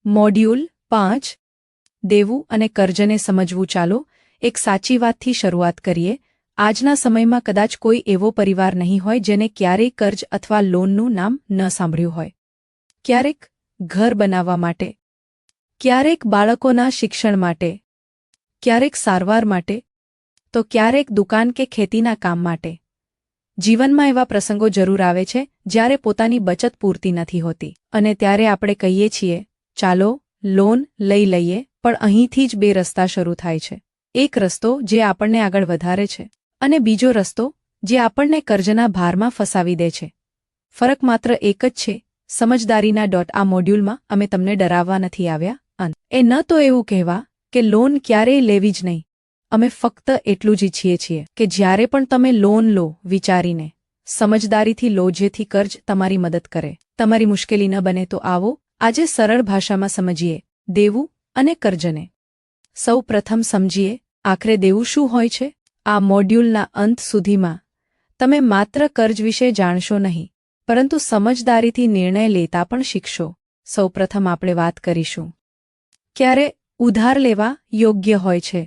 Module 5 દેવું અને કર્જને સમજવું. ચાલો એક સાચી વાતથી શરૂઆત કરીએ. આજના સમયમાં કદાચ કોઈ એવો પરિવાર નહીં હોય જેને ક્યારેય કર્જ અથવા લોનનું નામ ન સાંભળ્યું હોય. ક્યારેક ઘર બનાવવા માટે, ક્યારેક બાળકોના શિક્ષણ માટે, ક્યારેક સારવાર માટે, તો ક્યારેક દુકાન કે ખેતીના કામ માટે. જીવનમાં એવા પ્રસંગો જરૂર આવે છે જ્યારે પોતાની બચત પૂરતી નથી હોતી અને ત્યારે આપણે કહીએ છીએ, ચાલો લોન લઈ લઈએ. પણ અહીંથી જ બે રસ્તા શરૂ થાય છે. એક રસ્તો જે આપણને આગળ વધારે છે અને બીજો રસ્તો જે આપણને કર્જના ભારમાં ફસાવી દે છે. ફરક માત્ર એક જ છે, સમજદારીના. આ મોડ્યુલમાં અમે તમને ડરાવવા નથી આવ્યા અને ન તો એવું કહેવા કે લોન ક્યારેય લેવી જ નહીં. અમે ફક્ત એટલું જ ઈચ્છીએ છીએ કે જ્યારે પણ તમે લોન લો, વિચારીને, સમજદારીથી લો, જેથી કર્જ તમારી મદદ કરે, તમારી મુશ્કેલી ન બને. તો આવો આજે સરળ ભાષામાં સમજીએ દેવું અને કર્જને. સૌ પ્રથમ સમજીએ આખરે દેવું શું હોય છે. આ મોડ્યુલના અંત સુધીમાં તમે માત્ર કર્જ વિશે જાણશો નહીં, પરંતુ સમજદારીથી નિર્ણય લેતા પણ શીખશો. સૌ પ્રથમ આપણે વાત કરીશું ક્યારે ઉધાર લેવા યોગ્ય હોય છે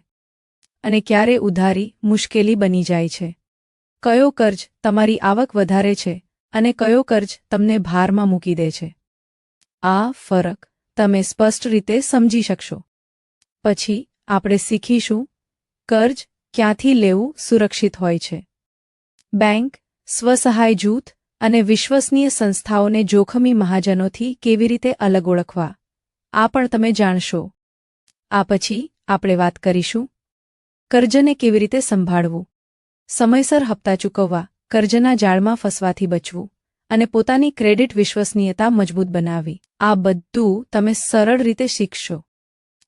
અને ક્યારે ઉધારી મુશ્કેલી બની જાય છે. કયો કર્જ તમારી આવક વધારે છે અને કયો કર્જ તમને ભારમાં મૂકી દે છે. આ ફરક તમે સ્પષ્ટ રીતે સમજી શકશો. પછી આપણે શીખીશું કર્જ ક્યાંથી લેવું સુરક્ષિત હોય છે. બેંક, સ્વસહાય જૂથ અને વિશ્વસનીય સંસ્થાઓને જોખમી મહાજનોથી કેવી રીતે અલગ ઓળખવા, આ પણ તમે જાણશો. આ પછી આપણે વાત કરીશું કર્જને કેવી રીતે સંભાળવું, સમયસર હપ્તા ચૂકવવા, કર્જના જાળમાં ફસવાથી બચવું અને પોતાની ક્રેડિટ વિશ્વસનીયતા મજબૂત બનાવવી. આ બધું તમે સરળ રીતે શીખશો.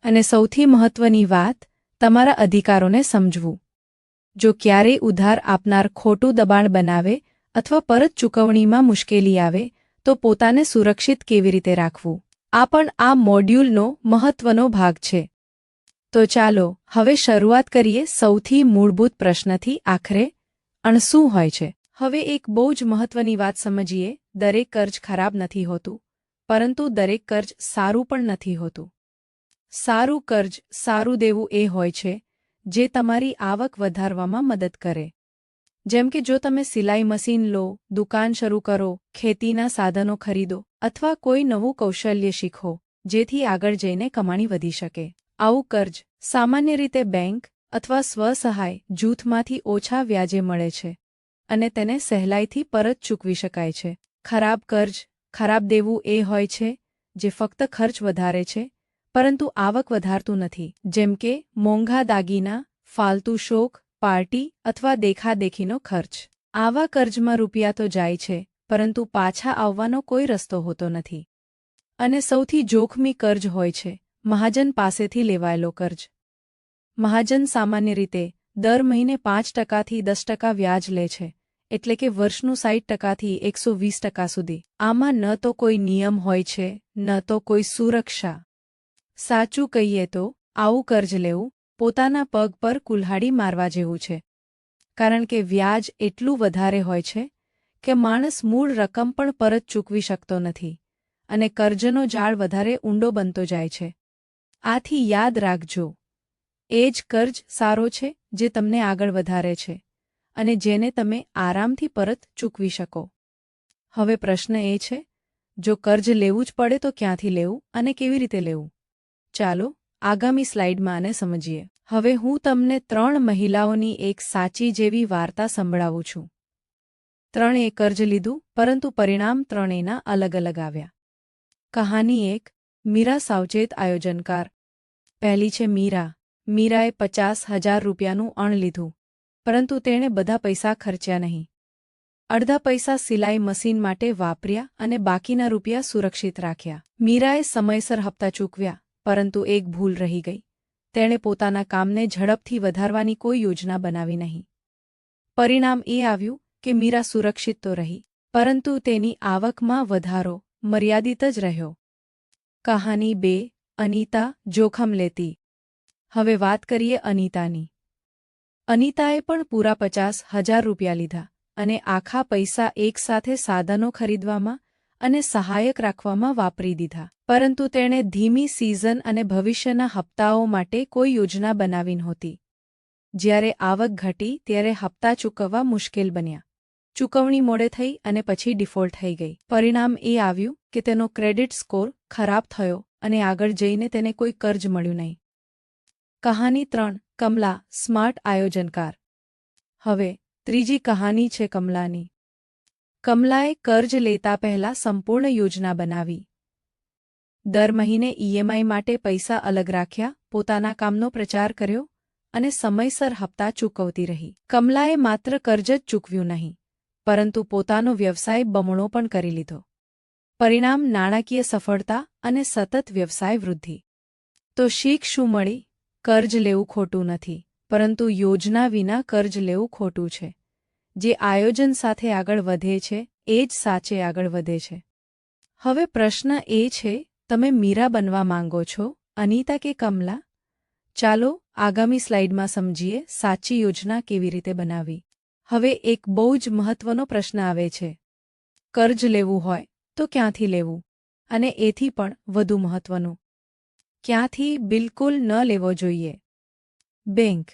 અને સૌથી મહત્વની વાત, તમારા અધિકારોને સમજવું. જો ક્યારેય ઉધાર આપનાર ખોટું દબાણ બનાવે અથવા પરત ચૂકવણીમાં મુશ્કેલી આવે તો પોતાને સુરક્ષિત કેવી રીતે રાખવું, આ પણ આ મોડ્યુલનો મહત્વનો ભાગ છે. તો ચાલો હવે શરૂઆત કરીએ સૌથી મૂળભૂત પ્રશ્નથી. આખરે શું હોય છે. હવે એક બહુ જ મહત્વની વાત સમજીએ. દરેક કર્જ ખરાબ નથી હોતું, પરંતુ દરેક કર્જ સારું પણ નથી હોતું. સારું કર્જ, સારું દેવું એ હોય છે જે તમારી આવક વધારવામાં મદદ કરે. જેમ કે જો તમે સિલાઈ મશીન લો, દુકાન શરૂ કરો, ખેતીના સાધનો ખરીદો અથવા કોઈ નવું કૌશલ્ય શીખો જેથી આગળ જઈને કમાણી વધી શકે. આવું કર્જ સામાન્ય રીતે બેંક અથવા સ્વસહાય જૂથમાંથી ઓછા વ્યાજે મળે છે અને તેને સહેલાઈથી પરત ચૂકવી શકાય છે. ખરાબ કર્જ, ખરાબ દેવું એ હોય છે જે ફક્ત ખર્ચ વધારે છે પરંતુ આવક વધારતું નથી. જેમ કે મોંઘા દાગીના, ફાલતુ શોખ, પાર્ટી અથવા દેખાદેખીનો ખર્ચ. આવા કર્જમાં રૂપિયા તો જાય છે પરંતુ પાછા આવવાનો કોઈ રસ્તો હોતો નથી. અને સૌથી જોખમી કર્જ હોય છે મહાજન પાસેથી લેવાયેલો કર્જ. મહાજન સામાન્ય રીતે દર મહિને 5% થી 10% વ્યાજ લે છે, એટલે કે વર્ષનું 60% થી 120% સુધી. આમાં ન તો કોઈ નિયમ હોય છે ન તો કોઈ સુરક્ષા. સાચું કહીએ તો આવું કર્જ લેવું પોતાના પગ પર કુલ્હાડી મારવા જેવું છે, કારણ કે વ્યાજ એટલું વધારે હોય છે કે માણસ મૂળ રકમ પણ પરત ચૂકવી શકતો નથી અને કર્જનો જાળ વધારે ઊંડો બનતો જાય છે. આથી યાદ રાખજો, એ જ કર્જ સારો છે જે તમને આગળ વધારે છે અને જેને તમે આરામથી પરત ચૂકવી શકો. હવે પ્રશ્ન એ છે, જો કર્જ લેવું જ પડે તો ક્યાંથી લેવું અને કેવી રીતે લેવું. ચાલો આગામી સ્લાઇડમાં આને સમજીએ. હવે હું તમને 3 મહિલાઓની એક સાચી જેવી વાર્તા સંભળાવું છું. 3એ કર્જ લીધું પરંતુ પરિણામ 3એના અલગ અલગ આવ્યા. કહાની 1, મીરા સાવચેત આયોજનકાર. પહેલી છે મીરા. મીરાએ 50,000 રૂપિયાનું અણ લીધું, પરંતુ તેણે બધા પૈસા ખર્ચ્યા નહીં. અડધા પૈસા સિલાઈ મશીન માટે વાપર્યા અને બાકીના રૂપિયા સુરક્ષિત રાખ્યા. મીરાએ સમયસર હપ્તા ચૂકવ્યા, પરંતુ એક ભૂલ રહી ગઈ. તેણે પોતાના કામને ઝડપથી વધારવાની કોઈ યોજના બનાવી નહીં. પરિણામ એ આવ્યું કે મીરા સુરક્ષિત તો રહી, પરંતુ તેની આવકમાં વધારો મર્યાદિત જ રહ્યો. કહાની 2, અનીતા જોખમ લેતી. હવે વાત કરીએ અનીતાની. અનીતાએ પણ પૂરા 50,000 રૂપિયા લીધા અને આખા પૈસા એકસાથે સાધનો ખરીદવામાં અને સહાયક રાખવામાં વાપરી દીધા. પરંતુ તેણે ધીમી સિઝન અને ભવિષ્યના હપ્તાઓ માટે કોઈ યોજના બનાવી નહોતી. જ્યારે આવક ઘટી ત્યારે હપ્તા ચૂકવવા મુશ્કેલ બન્યા. ચૂકવણી મોડે થઈ અને પછી ડિફોલ્ટ થઈ ગઈ. પરિણામ એ આવ્યું કે તેનો ક્રેડિટ સ્કોર ખરાબ થયો અને આગળ જઈને તેને કોઈ કર્જ મળ્યું નહીં. કહાની 3. કમલા, સ્માર્ટ આયોજનકાર. હવે ત્રીજી કહાની છે કમલાની. કમલાએ કર્જ લેતા પહેલા સંપૂર્ણ યોજના બનાવી. દર મહિને ઈએમઆઈ માટે પૈસા અલગ રાખ્યા, પોતાના કામનો પ્રચાર કર્યો અને સમયસર હપ્તા ચૂકવતી રહી. કમલાએ માત્ર કર્જ જ ચૂકવ્યું નહીં, પરંતુ પોતાનો વ્યવસાય બમણો પણ કરી લીધો. પરિણામ નાણાકીય સફળતા અને સતત વ્યવસાય વૃદ્ધિ. તો શીખ શું મળી? કર્જ લેવું ખોટું નથી, પરંતુ યોજના વિના કર્જ લેવું ખોટું છે. જે આયોજન સાથે આગળ વધે છે એ જ સાચે આગળ વધે છે. હવે પ્રશ્ન એ છે, તમે મીરા બનવા માંગો છો, અનિતા કે કમલા? ચાલો આગામી સ્લાઇડમાં સમજીએ સાચી યોજના કેવી રીતે બનાવવી. હવે એક બહુ જ મહત્વનો પ્રશ્ન આવે છે. કર્જ લેવું હોય તો ક્યાંથી લેવું? અને એથી પણ વધુ મહત્વનું, ક્યાંથી બિલકુલ ન લેવો જોઈએ? બેંક.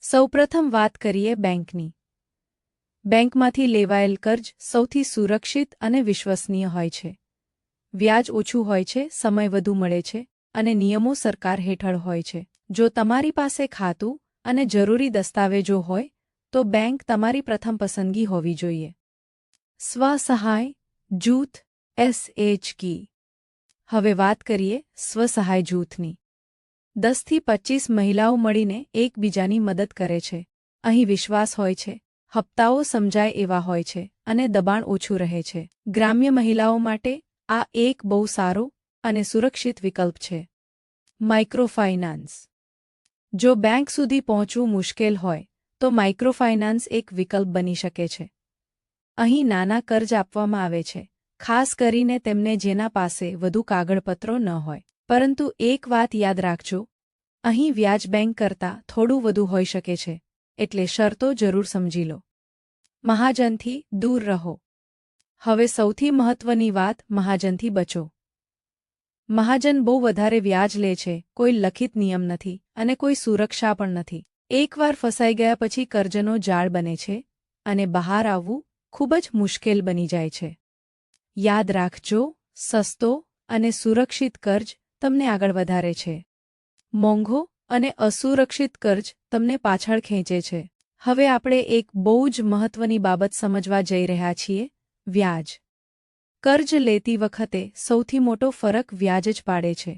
સૌપ્રથમ વાત કરીએ બેંકની. બેંકમાંથી લેવાયેલ કર્જ સૌથી સુરક્ષિત અને વિશ્વસનીય હોય છે. વ્યાજ ઓછું હોય છે, સમય વધુ મળે છે અને નિયમો સરકાર હેઠળ હોય છે. જો તમારી પાસે ખાતું અને જરૂરી દસ્તાવેજો હોય તો બેંક તમારી પ્રથમ પસંદગી હોવી જોઈએ. સ્વસહાય જૂથ SHG. હવે વાત કરીએ સ્વસહાય જૂથની. 10 થી 25 મહિલાઓ મળીને એકબીજાની મદદ કરે છે. અહીં વિશ્વાસ હોય છે, હપ્તાઓ સમજાય એવા હોય છે અને દબાણ ઓછું રહે છે. ગ્રામ્ય મહિલાઓ માટે આ એક બહુ સારો અને સુરક્ષિત વિકલ્પ છે. માઇક્રોફાઇનાન્સ. જો બેંક સુધી પહોંચવું મુશ્કેલ હોય તો માઇક્રોફાઇનાન્સ એક વિકલ્પ બની શકે છે. અહીં નાના કર્જ આપવામાં આવે છે, ખાસ કરીને તેમને જેના પાસે વધુ કાગળપત્રો ન હોય. પરંતુ એક વાત યાદ રાખજો, અહીં વ્યાજ બેંક કરતાં થોડું વધુ હોઈ શકે છે, એટલે શરતો જરૂર સમજી લો. મહાજનથી દૂર રહો. હવે સૌથી મહત્વની વાત, મહાજનથી બચો. મહાજન બહુ વધારે વ્યાજ લે છે, કોઈ લખિત નિયમ નથી અને કોઈ સુરક્ષા પણ નથી. એકવાર ફસાઈ ગયા પછી કર્જનો જાળ બને છે અને બહાર આવવું ખૂબ જ મુશ્કેલ બની જાય છે. યાદ રાખજો, સસ્તો અને સુરક્ષિત કર્જ તમને આગળ વધારે છે. મોંઘો અને અસુરક્ષિત કર્જ તમને પાછળ ખેંચે છે. હવે આપણે એક બહુ જ મહત્વની બાબત સમજવા જઈ રહ્યા છીએ, વ્યાજ. કર્જ લેતી વખતે સૌથી મોટો ફરક વ્યાજ જ પાડે છે.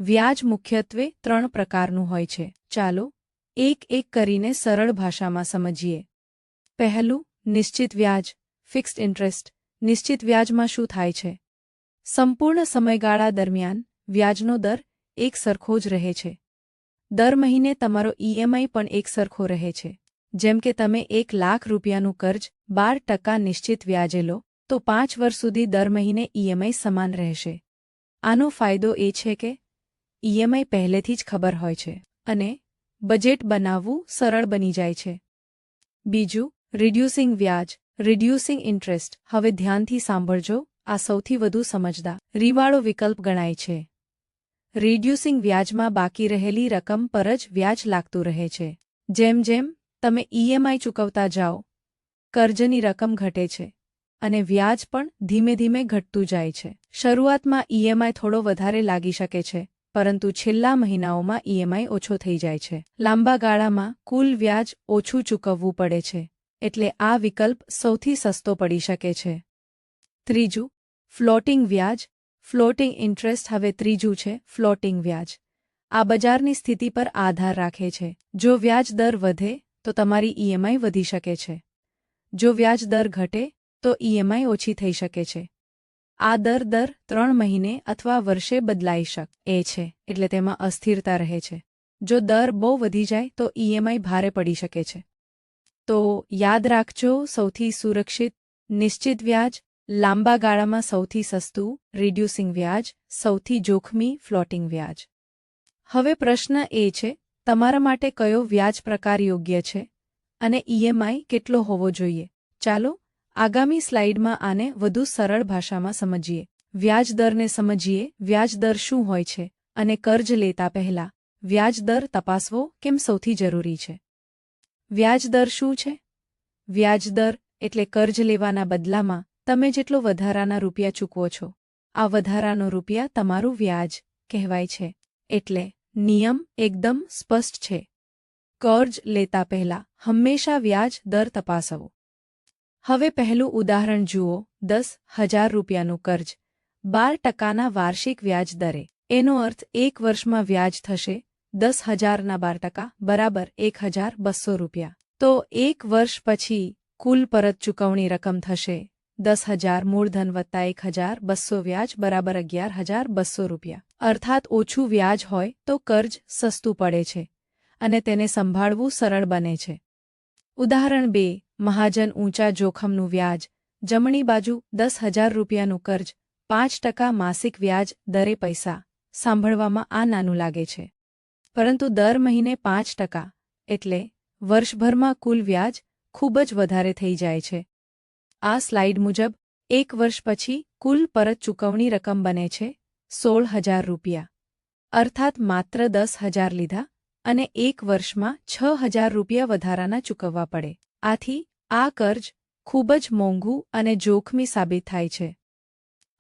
વ્યાજ મુખ્યત્વે 3 પ્રકારનું હોય છે. ચાલો એક એક કરીને સરળ ભાષામાં સમજીએ. પહેલું, નિશ્ચિત વ્યાજ, ફિક્સ્ડ ઇન્ટરેસ્ટ. નિશ્ચિત વ્યાજમાં શું થાય છે? સંપૂર્ણ સમયગાળા દરમિયાન વ્યાજનો દર એક સરખો જ રહે છે. દર મહિને તમારો ઈએમઆઈ પણ એક સરખો રહે છે. જેમ કે તમે 1 લાખ રૂપિયાનું કર્જ 12% નિશ્ચિત વ્યાજે લો તો 5 વર્ષ સુધી દર મહિને ઈએમઆઈ સમાન રહેશે. આનો ફાયદો એ છે કે ઈએમઆઈ પહેલેથી જ ખબર હોય છે અને બજેટ બનાવવું સરળ બની જાય છે. બીજું, રિડ્યુસિંગ વ્યાજ, રિડ્યુસિંગ ઇન્ટરેસ્ટ. હવે ધ્યાનથી સાંભળજો, આ સૌથી વધુ સમજદારીવાળો વિકલ્પ ગણાય છે. રિડ્યુસિંગ વ્યાજમાં બાકી રહેલી રકમ પર જ વ્યાજ લાગતું રહે છે. જેમ જેમ તમે ઈએમઆઈ ચૂકવતા જાઓ, કર્જની રકમ ઘટે છે અને વ્યાજ પણ ધીમે ધીમે ઘટતું જાય છે. શરૂઆતમાં ઈએમઆઈ થોડો વધારે લાગી શકે છે, પરંતુ છેલ્લા મહિનાઓમાં ઈએમઆઈ ઓછો થઈ જાય છે. લાંબા ગાળામાં કુલ વ્યાજ ઓછું ચૂકવવું પડે છે, એટલે આ વિકલ્પ સૌથી સસ્તો પડી શકે છે. ત્રીજું, ફ્લોટિંગ વ્યાજ, ફ્લોટિંગ ઇન્ટરેસ્ટ. હવે ત્રીજું છે ફ્લોટિંગ વ્યાજ. આ બજારની સ્થિતિ પર આધાર રાખે છે. જો વ્યાજ દર વધે તો તમારી ઈએમઆઈ વધી શકે છે. જો વ્યાજ દર ઘટે તો ઈએમઆઈ ઓછી થઈ શકે છે. આ દર 3 મહિને અથવા વર્ષે બદલાઈ શકે છે, એટલે તેમાં અસ્થિરતા રહે છે. જો દર બહુ વધી જાય તો ઈએમઆઈ ભારે પડી શકે છે. તો યાદ રાખજો, સૌથી સુરક્ષિત નિશ્ચિત વ્યાજ, લાંબા ગાળામાં સૌથી સસ્તું રિડ્યુસિંગ વ્યાજ, સૌથી જોખમી ફ્લોટિંગ વ્યાજ. હવે પ્રશ્ન એ છે, તમારા માટે કયો વ્યાજ પ્રકાર યોગ્ય છે અને ઈએમઆઈ કેટલો હોવો જોઈએ? ચાલો આગામી સ્લાઇડમાં આને વધુ સરળ ભાષામાં સમજીએ. વ્યાજદરને સમજીએ. વ્યાજદર શું હોય છે અને કર્જ લેતા પહેલા વ્યાજદર તપાસવો કેમ સૌથી જરૂરી છે? વ્યાજદર શું છે? વ્યાજદર એટલે કર્જ લેવાના બદલામાં તમે જેટલો વધારાના રૂપિયા ચૂકવો છો, આ વધારાનો રૂપિયા તમારું વ્યાજ કહેવાય છે. એટલે નિયમ એકદમ સ્પષ્ટ છે. કર્જ લેતા પહેલા હંમેશા વ્યાજ દર તપાસવો. હવે પહેલું ઉદાહરણ જુઓ. 10,000 રૂપિયાનું કર્જ 12% વાર્ષિક વ્યાજ દરે. એનો અર્થ 1 વર્ષમાં વ્યાજ થશે 10,000 ના 12% બરાબર 1,200 રૂપિયા. તો 1 વર્ષ પછી કુલ પરત ચૂકવણી રકમ થશે 10,000 મૂળધન વત્તા 1,200 વ્યાજ બરાબર 11,200 રૂપિયા. અર્થાત ઓછું વ્યાજ હોય તો કર્જ સસ્તું પડે છે અને તેને સંભાળવું સરળ બને છે. ઉદાહરણ 2. મહાજન ઊંચા જોખમનું વ્યાજ. જમણી બાજુ 10,000 રૂપિયાનું કર્જ 5% માસિક વ્યાજ દરે. પૈસા સાંભળવામાં આ નાનું લાગે છે, પરંતુ દર મહિને 5% એટલે વર્ષભરમાં કુલ વ્યાજ ખૂબ જ વધારે થઈ જાય છે. આ સ્લાઇડ મુજબ 1 વર્ષ પછી કુલ પરત ચૂકવણી રકમ બને છે 16,000 રૂપિયા. અર્થાત માત્ર 10,000 લીધા અને 1 વર્ષમાં 6,000 રૂપિયા વધારાના ચૂકવવા પડે. આથી આ કર્જ ખૂબ જ મોંઘું અને જોખમી સાબિત થાય છે.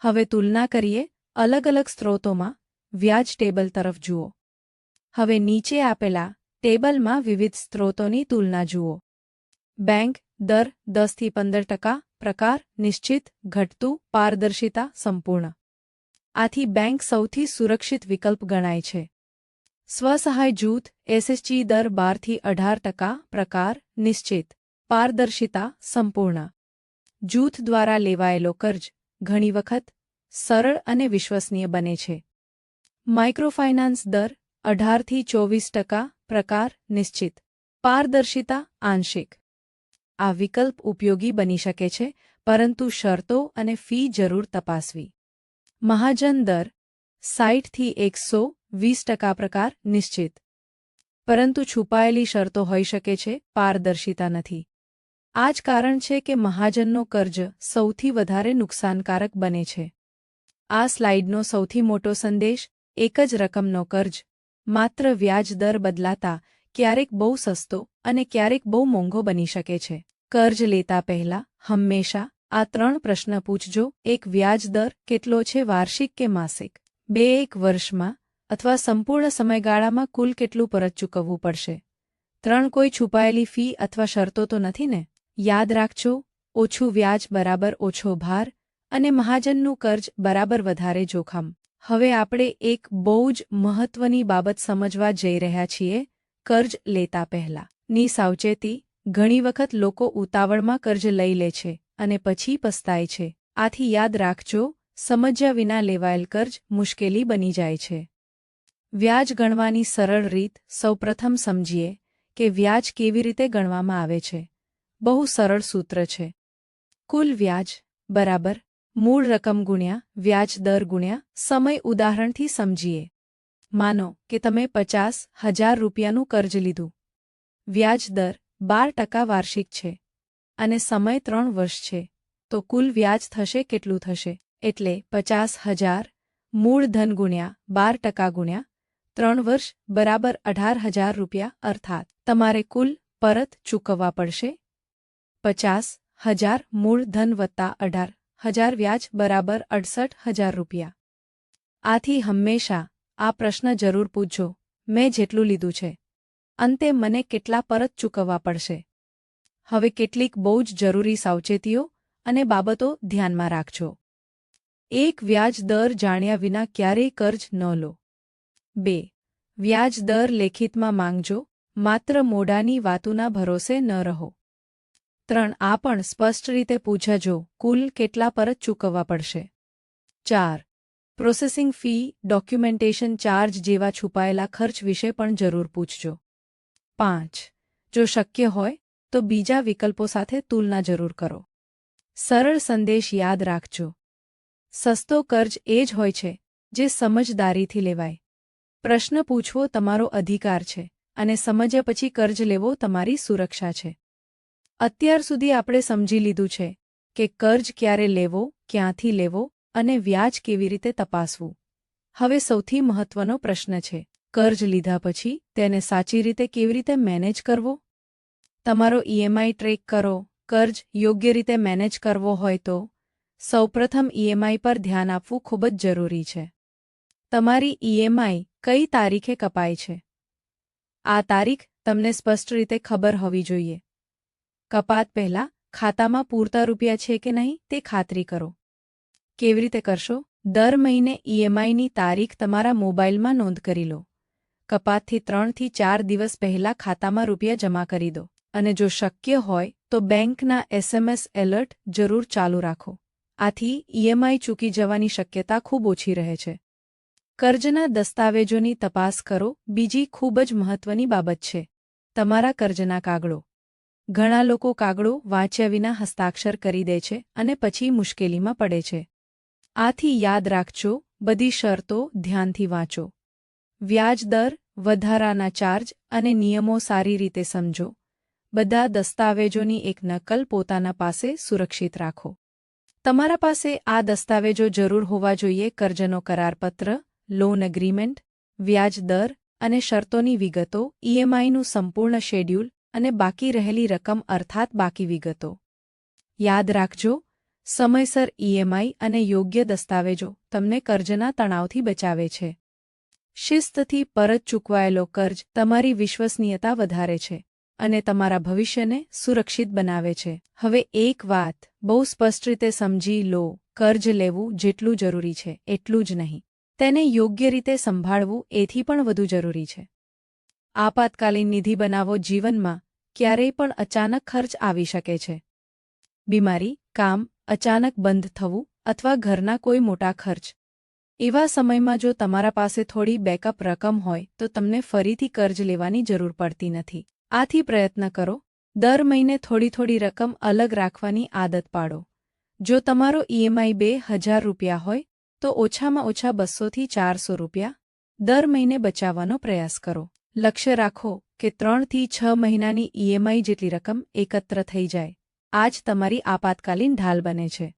હવે તુલના કરીએ અલગ અલગ સ્ત્રોતોમાં. વ્યાજ ટેબલ તરફ જુઓ. હવે નીચે આપેલા ટેબલમાં વિવિધ સ્ત્રોતોની તુલના જુઓ. બેંક દર 10 થી 15%. પ્રકાર નિશ્ચિત, ઘટતું, પારદર્શિતા સંપૂર્ણ. આથી બેંક સૌથી સુરક્ષિત વિકલ્પ ગણાય છે. સ્વસહાય જૂથ એસએચજી દર 12 થી 18%. પ્રકાર નિશ્ચિત, પારદર્શિતા સંપૂર્ણ. જૂથ દ્વારા લેવાયેલો કર્જ ઘણી વખત સરળ અને વિશ્વસનીય બને છે. માઇક્રોફાઇનાન્સ દર 18 થી 24%. પ્રકાર નિશ્ચિત, પારદર્શિતા આંશિક. આ વિકલ્પ ઉપયોગી બની શકે છે, પરંતુ શરતો અને ફી જરૂર તપાસવી. મહાજન દર 60 થી 120%. પ્રકાર નિશ્ચિત, પરંતુ છુપાયેલી શરતો હોઈ શકે છે, પારદર્શિતા નથી. આ જ કારણ છે કે મહાજનનો કર્જ સૌથી વધારે નુકસાનકારક બને છે. આ સ્લાઇડનો સૌથી મોટો સંદેશ એક જ રકમનો કર્જ, માત્ર વ્યાજ દર બદલાતા ક્યારેક બહુ સસ્તો અને ક્યારેક બહુ મોંઘો બની શકે છે. કર્જ લેતા પહેલા હંમેશા આ 3 પ્રશ્ન પૂછજો. 1. વ્યાજ દર કેટલો છે, વાર્ષિક કે માસિક? 2. 1 વર્ષમાં અથવા સંપૂર્ણ સમયગાળામાં કુલ કેટલું પરત ચૂકવવું પડશે? 3. કોઈ છુપાયેલી ફી અથવા શરતો તો નથી ને? યાદ રાખજો, ઓછું વ્યાજ બરાબર ઓછો ભાર અને મહાજનનું કર્જ બરાબર વધારે જોખમ. હવે આપણે એક બહુ જ મહત્વની બાબત સમજવા જઈ રહ્યા છીએ. કર્જ લેતા પહેલાની સાવચેતી. ઘણી વખત લોકો ઉતાવળમાં કર્જ લઈ લે છે અને પછી પસ્તાય છે. આથી યાદ રાખજો, સમજ્યા વિના લેવાયેલ કર્જ મુશ્કેલી બની જાય છે. વ્યાજ ગણવાની સરળ રીત. સૌપ્રથમ સમજીએ કે વ્યાજ કેવી રીતે ગણવામાં આવે છે. બહુ સરળ સૂત્ર છે. કુલ વ્યાજ બરાબર મૂળ રકમ ગુણ્યા વ્યાજ દર ગુણ્યા સમય. ઉદાહરણથી સમજીએ. માનો કે તમે 50,000 રૂપિયાનું કર્જ લીધું. વ્યાજ દર 12% વાર્ષિક છે અને સમય 3 વર્ષ છે. તો કુલ વ્યાજ થશે કેટલું થશે? એટલે 50,000 મૂળધન ગુણ્યા 12% ગુણ્યા 3 વર્ષ બરાબર 18,000 રૂપિયા. અર્થાત તમારે કુલ પરત ચૂકવવા પડશે 50,000 મૂળધન વત્તા 18,000 વ્યાજ બરાબર 68,000 રૂપિયા. આથી હંમેશા આ પ્રશ્ન જરૂર પૂછજો, મેં જેટલું લીધું છે, અંતે મને કેટલા પરત ચૂકવવા પડશે? હવે કેટલીક બહુ જ જરૂરી સાવચેતીઓ અને બાબતો ધ્યાનમાં રાખજો. 1. વ્યાજ દર જાણ્યા વિના ક્યારેય કર્જ ન લો. 2. વ્યાજ દર લેખિતમાં માંગજો, માત્ર મોઢાની વાતોના ભરોસે ન રહો. 3. આ પણ સ્પષ્ટ રીતે પૂછજો, કુલ કેટલા પરત ચૂકવવા પડશે. 4. પ્રોસેસિંગ ફી, ડોક્યુમેન્ટેશન ચાર્જ જેવા છુપાયેલા ખર્ચ વિશે પણ જરૂર પૂછજો. 5. જો શક્ય હોય તો બીજા વિકલ્પો સાથે તુલના જરૂર કરો. સરળ સંદેશ યાદ રાખજો. સસ્તો કર્જ એ જ હોય છે જે સમજદારીથી લેવાય. પ્રશ્ન પૂછવો તમારો અધિકાર છે અને સમજ્યા પછી કર્જ લેવો તમારી સુરક્ષા છે. અત્યાર સુધી આપણે સમજી લીધું છે કે કર્જ ક્યારે લેવો, ક્યાંથી લેવો અને વ્યાજ કેવી રીતે તપાસવું. હવે સૌથી મહત્વનો પ્રશ્ન છે, કર્જ લીધા પછી તેને સાચી રીતે કેવી રીતે મેનેજ કરવો? તમારો ઈએમઆઈ ટ્રેક કરો. કર્જ યોગ્ય રીતે મેનેજ કરવો હોય તો સૌપ્રથમ ઈએમઆઈ પર ધ્યાન આપવું ખૂબ જ જરૂરી છે. તમારી ઈએમઆઈ કઈ તારીખે કપાય છે? આ તારીખ તમને સ્પષ્ટ રીતે ખબર હોવી જોઈએ. કપાત પહેલાં ખાતામાં પૂરતા રૂપિયા છે કે નહીં તે ખાતરી કરો. કેવી રીતે કરશો? દર મહિને ઈએમઆઈની તારીખ તમારા મોબાઈલમાં નોંધ કરી લો. કપાતથી 3 થી 4 દિવસ પહેલાં ખાતામાં રૂપિયા જમા કરી દો. અને જો શક્ય હોય તો બેંકના એસએમએસ એલર્ટ જરૂર ચાલુ રાખો. આથી ઈએમઆઈ ચૂકી જવાની શક્યતા ખૂબ ઓછી રહે છે. કર્જના દસ્તાવેજોની તપાસ કરો. બીજી ખૂબ જ મહત્વની બાબત છે તમારા કર્જના કાગળો. ઘણા લોકો કાગળો વાંચ્યા વિના હસ્તાક્ષર કરી દે છે અને પછી મુશ્કેલીમાં પડે છે. આથી યાદ રાખજો, બધી શરતો ધ્યાનથી વાંચો. વ્યાજ દર, વધારાના ચાર્જ અને નિયમો સારી રીતે સમજો. બધા દસ્તાવેજોની એક નકલ પોતાના પાસે સુરક્ષિત રાખો. તમારા પાસે આ દસ્તાવેજો જરૂર હોવા જોઈએ: કર્જનો કરારપત્ર, લોન એગ્રીમેન્ટ, વ્યાજ દર અને શરતોની વિગતો, ઈએમઆઈનું સંપૂર્ણ શેડ્યુલ અને બાકી રહેલી રકમ અર્થાત બાકી વિગતો. યાદ રાખજો, સમયસર ઈએમઆઈ અને યોગ્ય દસ્તાવેજો તમને કર્જના તણાવથી બચાવે છે. શિસ્તથી પરત ચૂકવાયેલો કર્જ તમારી વિશ્વસનીયતા વધારે છે અને તમારા ભવિષ્યને સુરક્ષિત બનાવે છે. હવે એક વાત બહુ સ્પષ્ટ રીતે સમજી લો: કર્જ લેવું જેટલું જરૂરી છે એટલું જ નહીં, તેને યોગ્ય રીતે સંભાળવું એથી પણ વધુ જરૂરી છે. આપાતકાલીન નિધિ બનાવો. જીવનમાં ક્યારેય પણ અચાનક ખર્ચ આવી શકે છે. બીમારી, કામ અચાનક બંધ થવું અથવા ઘરના કોઈ મોટા ખર્ચ. એવા સમયમાં જો તમારા પાસે થોડી બેકઅપ રકમ હોય તો તમને ફરીથી કર્જ લેવાની જરૂર પડતી નથી. આથી પ્રયત્ન કરો, દર મહિને થોડી થોડી રકમ અલગ રાખવાની આદત પાડો. જો તમારો ઈએમઆઈ 2000 રૂપિયા હોય તો ઓછામાં ઓછા 200 થી 400 રૂપિયા દર મહિને બચાવવાનો પ્રયાસ કરો. લક્ષ્ય રાખો કે 3 થી 6 મહિનાની ઈએમઆઈ જેટલી રકમ એકત્ર થઈ જાય. આ જ તમારી આપાતકાલીન ઢાલ બને છે.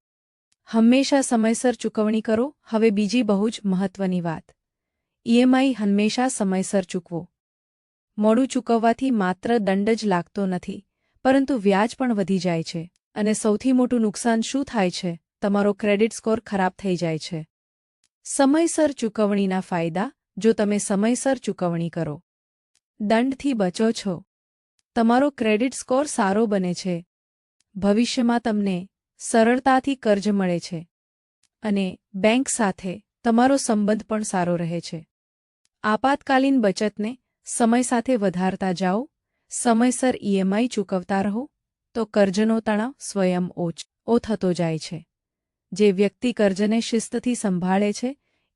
હંમેશા સમયસર ચૂકવણી કરો. હવે બીજી બહુ જ મહત્વની વાત: ઈએમઆઈ હંમેશા સમયસર ચૂકવો. મોડું ચૂકવવાથી માત્ર દંડ જ લાગતો નથી, પરંતુ વ્યાજ પણ વધી જાય છે. અને સૌથી મોટું નુકસાન શું થાય છે? તમારો ક્રેડિટ સ્કોર ખરાબ થઈ જાય છે. સમયસર ચૂકવણીના ફાયદા: જો તમે સમયસર ચૂકવણી કરો, દંડથી બચો છો, તમારો ક્રેડિટ સ્કોર સારો બને છે, ભવિષ્યમાં તમને સરળતાથી કર્જ મળે છે અને બેંક સાથે તમારો સંબંધ પણ સારો રહે છે. આપાતકાલીન બચતને સમય સાથે વધારતા જાઓ. સમયસર ઈએમઆઈ ચૂકવતા રહો તો કર્જનો તણાવ સ્વયં ઓછો થતો જાય છે. જે વ્યક્તિ કર્જને શિસ્તથી સંભાળે છે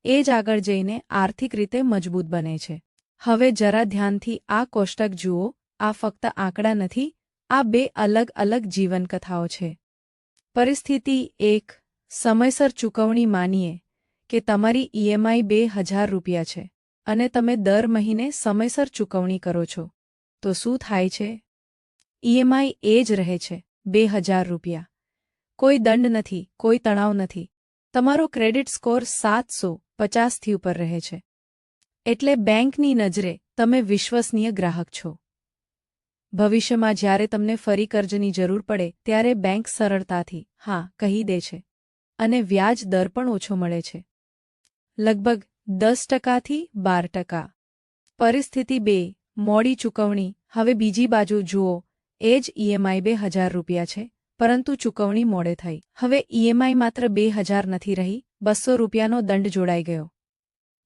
એ જ આગળ જઈને આર્થિક રીતે મજબૂત બને છે. હવે જરા ધ્યાનથી આ કોષ્ટક જુઓ. આ ફક્ત આંકડા નથી, આ 2 અલગ અલગ જીવનકથાઓ છે. પરિસ્થિતિ 1: સમયસર ચૂકવણી. માનીએ કે તમારી ઈએમઆઈ 2000 રૂપિયા છે અને તમે દર મહિને સમયસર ચૂકવણી કરો છો. તો શું થાય છે? ઈએમઆઈ એ જ રહે છે, 2000 રૂપિયા. કોઈ દંડ નથી, કોઈ તણાવ નથી. તમારો ક્રેડિટ સ્કોર 750 થી ઉપર રહે છે. એટલે બેંકની નજરે તમે વિશ્વસનીય ગ્રાહક છો. ભવિષ્યમાં જ્યારે તમને ફરી કર્જની જરૂર પડે ત્યારે બેંક સરળતાથી હા કહી દે છે અને વ્યાજ દર પણ ઓછો મળે છે, લગભગ 10% થી 12%. પરિસ્થિતિ 2: મોડી ચૂકવણી. હવે બીજી બાજુ જુઓ. એ જ ઈએમઆઈ 2000 રૂપિયા છે, પરંતુ ચૂકવણી મોડે થઈ. હવે ઈએમઆઈ માત્ર 2000 નથી રહી, 200 રૂપિયાનો દંડ જોડાઈ ગયો.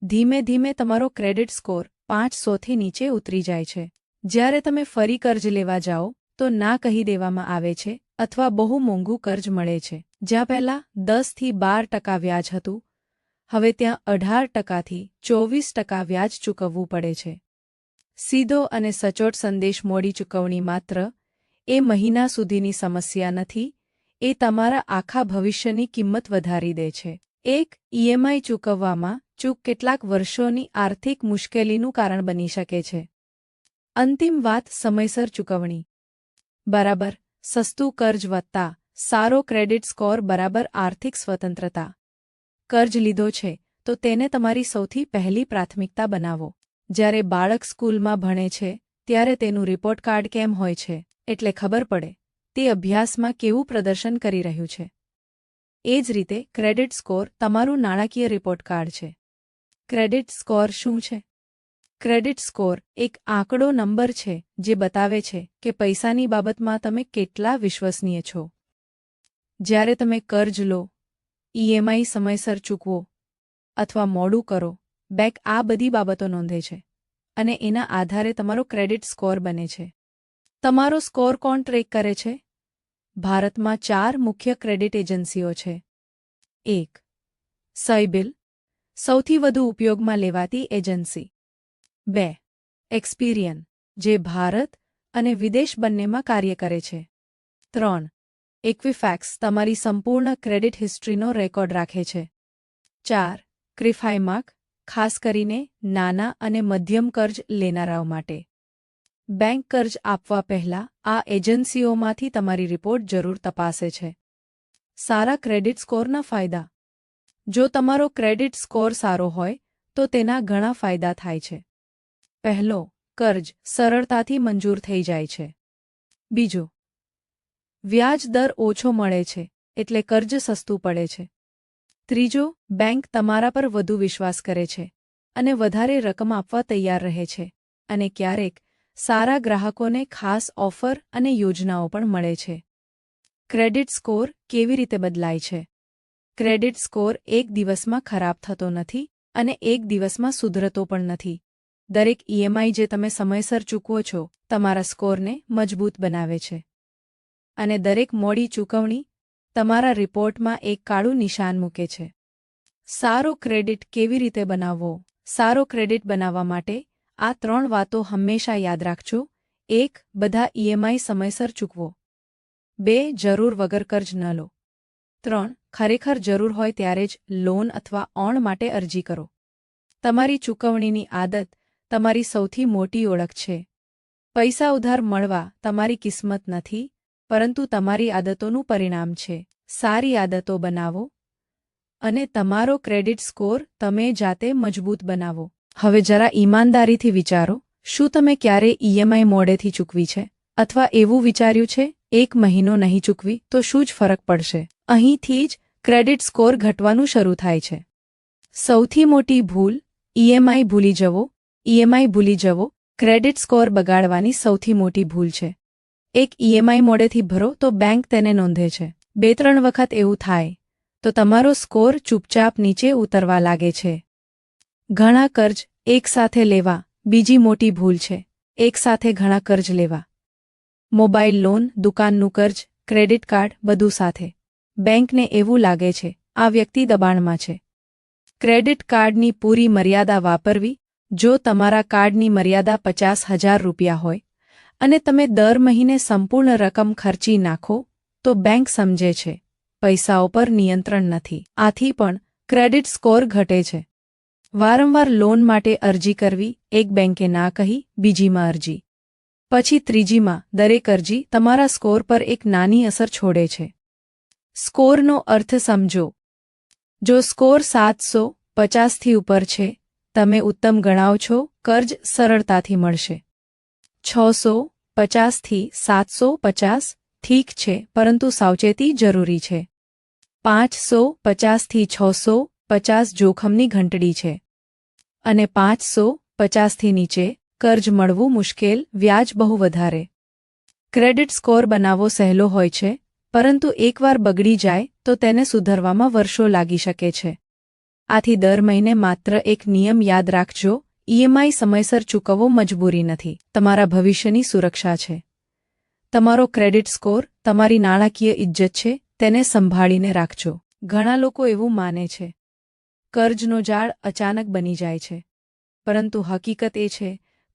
ધીમે ધીમે તમારો ક્રેડિટ સ્કોર 500 થી નીચે ઉતરી જાય છે. જ્યારે તમે ફરી કર્જ લેવા જાઓ તો ના કહી દેવામાં આવે છે અથવા બહુ મોંઘું કર્જ મળે છે. જ્યાં પહેલાં 10 થી 12% વ્યાજ હતું, હવે ત્યાં 18% થી 24% વ્યાજ ચૂકવવું પડે છે. સીધો અને સચોટ સંદેશ: મોડી ચૂકવણી માત્ર એ મહિના સુધીની સમસ્યા નથી, એ તમારા આખા ભવિષ્યની કિંમત વધારી દે છે. ઈએમઆઈ ચૂકવવામાં ચૂક કેટલાક વર્ષોની આર્થિક મુશ્કેલીનું કારણ બની શકે છે. અંતિમ વાત: સમયસર ચૂકવણી બરાબર સસ્તું કર્જ વત્તા સારો ક્રેડિટ સ્કોર બરાબર આર્થિક સ્વતંત્રતા. કર્જ લીધો છે તો તેને તમારી સૌથી પહેલી પ્રાથમિકતા બનાવો. જ્યારે બાળક સ્કૂલમાં ભણે છે ત્યારે તેનું રિપોર્ટ કાર્ડ કેમ હોય છે, એટલે ખબર પડે તે અભ્યાસમાં કેવું પ્રદર્શન કરી રહ્યું છે. એ જ રીતે ક્રેડિટ સ્કોર તમારું નાણાકીય રિપોર્ટ કાર્ડ છે. ક્રેડિટ સ્કોર શું છે? ક્રેડિટ સ્કોર એક આંકડો નંબર છે જે બતાવે છે કે પૈસાની બાબતમાં તમે કેટલા વિશ્વસનીય છો. જ્યારે તમે કર્જ લો, ઈએમઆઈ સમયસર ચૂકવો અથવા મોડું કરો, બેંક આ બધી બાબતો નોંધે છે અને એના આધારે તમારો ક્રેડિટ સ્કોર બને છે. તમારો સ્કોર કોણ ટ્રેક કરે છે? ભારતમાં 4 મુખ્ય ક્રેડિટ એજન્સીઓ છે. 1. સઇબિલ, સૌથી વધુ ઉપયોગમાં લેવાતી એજન્સી. 2. એક્સપીરિયન, જે ભારત અને વિદેશ બંનેમાં કાર્ય કરે છે. 3. ઇક્વિફેક્સ, તમારી સંપૂર્ણ ક્રેડિટ હિસ્ટ્રીનો રેકોર્ડ રાખે છે. 4. ક્રિફાઇમાર્ક, ખાસ કરીને નાના અને મધ્યમ કર્જ લેનારાઓ માટે. બેંક કર્જ આપવા પહેલાં આ એજન્સીઓમાંથી તમારી રિપોર્ટ જરૂર તપાસે છે. સારા ક્રેડિટ સ્કોરના ફાયદા. જો તમારો ક્રેડિટ સ્કોર સારો હોય તો તેના ઘણા ફાયદા થાય છે. પહેલો, કર્જ સરળતાથી મંજૂર થઈ જાય છે. બીજો, વ્યાજ દર ઓછો મળે છે એટલે કર્જ સસ્તું પડે છે. ત્રીજો, બેંક તમારા પર વધુ વિશ્વાસ કરે છે અને વધારે રકમ આપવા તૈયાર રહે છે, અને ક્યારેક સારા ગ્રાહકોને ખાસ ઓફર અને યોજનાઓ પણ મળે છે. ક્રેડિટ સ્કોર કેવી રીતે બદલાય છે? ક્રેડિટ સ્કોર એક દિવસમાં ખરાબ થતો નથી અને એક દિવસમાં સુધરતો પણ નથી. દરેક ઈએમઆઈ જે તમે સમયસર ચૂકવો છો તમારા સ્કોરને મજબૂત બનાવે છે. અને દરેક મોડી ચૂકવણી તમારા રિપોર્ટમાં એક કાળું નિશાન મૂકે છે. સારો ક્રેડિટ કેવી રીતે બનાવવો? સારો ક્રેડિટ બનાવવા માટે આ 3 વાતો હંમેશા યાદ રાખજો. 1. બધા ઈએમઆઈ સમયસર ચૂકવો. 2. જરૂર વગર કર્જ ન લો. 3. ખરેખર જરૂર હોય ત્યારે જ લોન અથવા ઓણ માટે અરજી કરો. તમારી ચૂકવણીની આદત તમારી સૌથી મોટી ઓળખ છે. પૈસા ઉધાર મળવા તમારી કિસ્મત નથી, પરંતુ તમારી આદતોનું પરિણામ છે. સારી આદતો બનાવો અને તમારો ક્રેડિટ સ્કોર તમે જાતે મજબૂત બનાવો. હવે જરા ઈમાનદારીથી વિચારો, શું તમે ક્યારે ઈએમઆઈ મોડેથી ચૂકવી છે? અથવા એવું વિચાર્યું છે 1 મહિનો નહીં ચૂકવી તો શું જ ફરક પડશે? અહીંથી જ ક્રેડિટ સ્કોર ઘટવાનું શરૂ થાય છે. સૌથી મોટી ભૂલ ઈએમઆઈ ભૂલી જવો. ઈએમઆઈ ભૂલી જવો ક્રેડિટ સ્કોર બગાડવાની સૌથી મોટી ભૂલ છે. એક ઈએમઆઈ મોડેથી ભરો તો બેંક તેને નોંધે છે. 2-3 વખત એવું થાય તો તમારો સ્કોર ચૂપચાપ નીચે ઉતરવા લાગે છે. ઘણા કર્જ એકસાથે લેવા બીજી મોટી ભૂલ છે. એકસાથે ઘણા કર્જ લેવા. મોબાઈલ લોન, દુકાનનું કર્જ, ક્રેડિટ કાર્ડ, બધું સાથે. બેંકને એવું લાગે છે આ વ્યક્તિ દબાણમાં છે. ક્રેડિટ કાર્ડની પૂરી મર્યાદા વાપરવી. જો તમારા કાર્ડની મર્યાદા 50,000 રૂપિયા હોય અને તમે દર મહિને સંપૂર્ણ રકમ ખર્ચી નાખો તો બેંક સમજે છે પૈસાઓ પર નિયંત્રણ નથી. આથી પણ ક્રેડિટ સ્કોર ઘટે છે. વારંવાર લોન માટે અરજી કરવી. એક બેંકે ના કહી, બીજીમાં અરજી, પછી ત્રીજીમાં. દરેક અરજી તમારા સ્કોર પર એક નાની અસર છોડે છે. સ્કોરનો અર્થ સમજો. જો સ્કોર 750થી ઉપર છે, તમે ઉત્તમ ગણાવ છો, કર્જ સરળતાથી મળશે. 650થી 750 ઠીક છે, પરંતુ સાવચેતી જરૂરી છે. 550થી 650 જોખમની ઘંટડી છે. અને 550થી નીચે કર્જ મળવું મુશ્કેલ, વ્યાજ બહુ વધારે. ક્રેડિટ સ્કોર બનાવવો સહેલો હોય છે, પરંતુ એકવાર બગડી જાય તો તેને સુધારવામાં વર્ષો લાગી શકે છે. આથી દર મહિને માત્ર એક નિયમ યાદ રાખજો: ઈએમઆઈ સમયસર ચૂકવવો મજબૂરી નથી, તમારા ભવિષ્યની સુરક્ષા છે. તમારો ક્રેડિટ સ્કોર તમારી નાણાકીય ઇજ્જત છે, તેને સંભાળીને રાખજો. ઘણા લોકો એવું માને છે કર્જનો જાળ અચાનક બની જાય છે, પરંતુ હકીકત એ છે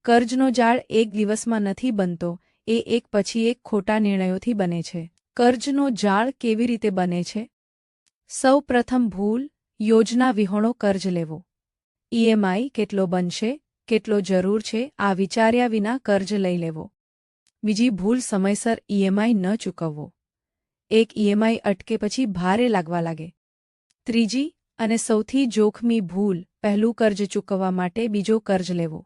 કર્જનો જાળ એક દિવસમાં નથી બનતો, એ એક પછી એક ખોટા નિર્ણયોથી બને છે. કર્જનો જાળ કેવી રીતે બને છે? સૌ પ્રથમ ભૂલ: યોજના વિહોણો કર્જ લેવો. ઈએમઆઈ કેટલો બનશે, કેટલો જરૂર છે, આ વિચાર્યા વિના કર્જ લઈ લેવો. બીજી ભૂલ: સમયસર ઈએમઆઈ ન ચૂકવવો. એક ઈએમઆઈ અટકે પછી ભારે લાગવા લાગે. ત્રીજી અને સૌથી જોખમી ભૂલ, પહેલું કર્જ ચૂકવવા માટે બીજો કર્જ લેવો.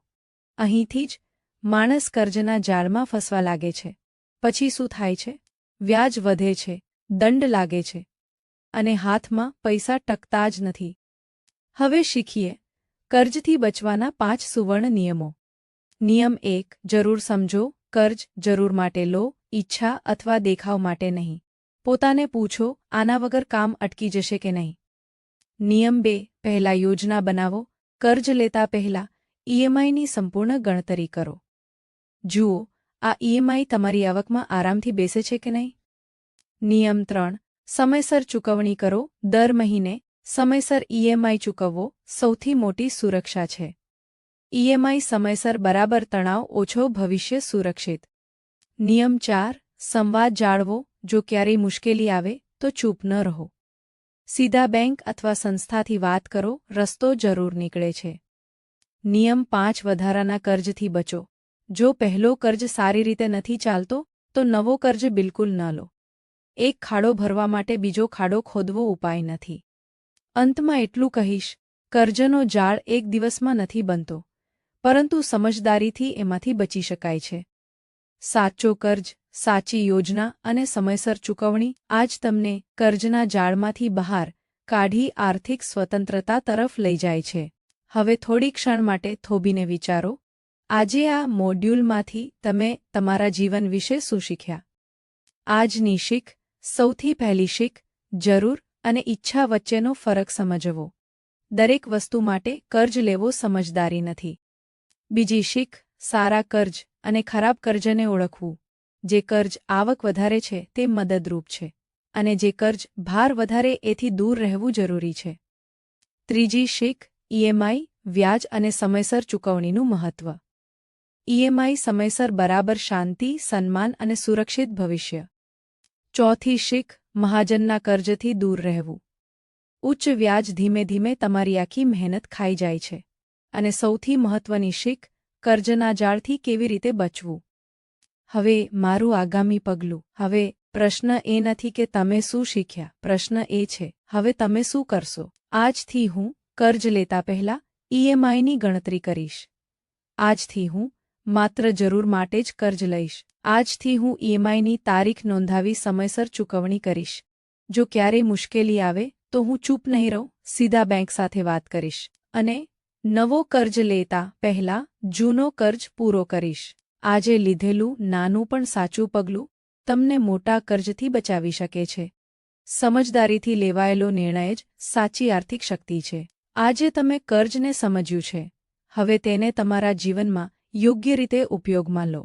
અહીંથી જ માણસ કર્જના જાળમાં ફસવા લાગે છે. પછી શું થાય છે? વ્યાજ વધે છે, દંડ લાગે છે, અને હાથમાં પૈસા ટકતા જ નથી. હવે શીખીએ કર્જથી બચવાના 5 સુવર્ણ નિયમો. નિયમ 1, જરૂર સમજો. કર્જ જરૂર માટે લો, ઈચ્છા અથવા દેખાવ માટે નહીં. પોતાને પૂછો, આના વગર કામ અટકી જશે કે નહીં? નિયમ 2, પહેલા યોજના બનાવો. કર્જ લેતા પહેલા ઈએમઆઈની સંપૂર્ણ ગણતરી કરો. જુઓ, આ ઈએમઆઈ તમારી આવકમાં આરામથી બેસે છે કે નહીં? નિયમ 3, સમયસર ચૂકવણી કરો. દર મહિને સમયસર ઈએમઆઈ ચૂકવવો સૌથી મોટી સુરક્ષા છે. ઈએમઆઈ સમયસર બરાબર, તણાવ ઓછો, ભવિષ્ય સુરક્ષિત. નિયમ 4, સંવાદ જાળવો. જો ક્યારેય મુશ્કેલી આવે તો ચૂપ ન રહો. સીધા બેંક અથવા સંસ્થાથી વાત કરો, રસ્તો જરૂર નીકળે છે. નિયમ 5, વધારાના કર્જથી બચો. જો પહેલો કર્જ સારી રીતે નથી ચાલતો તો નવો કર્જ બિલકુલ ન લો. એક ખાડો ભરવા માટે બીજો ખાડો ખોદવો ઉપાય નથી. અંતમાં એટલું કહીશ, કર્જનો જાળ એક દિવસમાં નથી બનતો, પરંતુ સમજદારીથી એમાંથી બચી શકાય છે. સાચો કર્જ, સાચી યોજના અને સમયસર ચૂકવણી આજ તમને કર્જના જાળમાંથી બહાર કાઢી આર્થિક સ્વતંત્રતા તરફ લઈ જાય છે. હવે થોડી ક્ષણ માટે થોભીને વિચારો, આજે આ મોડ્યુલમાંથી તમે તમારા જીવન વિશે શું શીખ્યા? આજની શીખ, સૌથી પહેલી શીખ, જરૂર અને ઈચ્છા વચ્ચેનો ફરક સમજવો. દરેક વસ્તુ માટે કર્જ લેવો સમજદારી નથી. બીજી શીખ, સારા કર્જ અને ખરાબ કર્જને ઓળખવું. જે કર્જ આવક વધારે છે તે મદદરૂપ છે, અને જે કર્જ ભાર વધારે એથી દૂર રહેવું જરૂરી છે. ત્રીજી શીખ, ઈએમઆઈ, વ્યાજ અને સમયસર ચૂકવણીનું મહત્વ. ઈએમઆઈ સમયસર બરાબર, શાંતિ, સન્માન અને સુરક્ષિત ભવિષ્ય. ચોથી શીખ, મહાજનના કર્જથી દૂર રહેવું. ઉચ્ચ વ્યાજ ધીમે ધીમે તમારી આખી મહેનત ખાઈ જાય છે. અને સૌથી મહત્વની શીખ, કર્જના જાળથી કેવી રીતે બચવું. હવે મારું આગામી પગલું. હવે પ્રશ્ન એ નથી કે તમે શું શીખ્યા, પ્રશ્ન એ છે, હવે તમે શું કરશો? આજથી હું કર્જ લેતા પહેલા ઈએમઆઈની ગણતરી કરીશ. આજથી હું માત્ર જરૂર માટે જ કર્જ લઈશ. આજથી હું ઈએમઆઈની તારીખ નોંધાવી સમયસર ચૂકવણી કરીશ. જો ક્યારેય મુશ્કેલી આવે તો હું ચૂપ નહીં રહું, સીધા બેંક સાથે વાત કરીશ. અને નવો કર્જ લેતા પહેલા જૂનો કર્જ પૂરો કરીશ. આજે લીધેલું નાનું પણ સાચું પગલું તમને મોટા કર્જથી બચાવી શકે છે. સમજદારીથી લેવાયેલો નિર્ણય જ સાચી આર્થિક શક્તિ છે. આજે તમે કર્જને સમજ્યું છે. હવે તેને તમારા જીવનમાં યોગ્ય રીતે ઉપયોગમાં લો.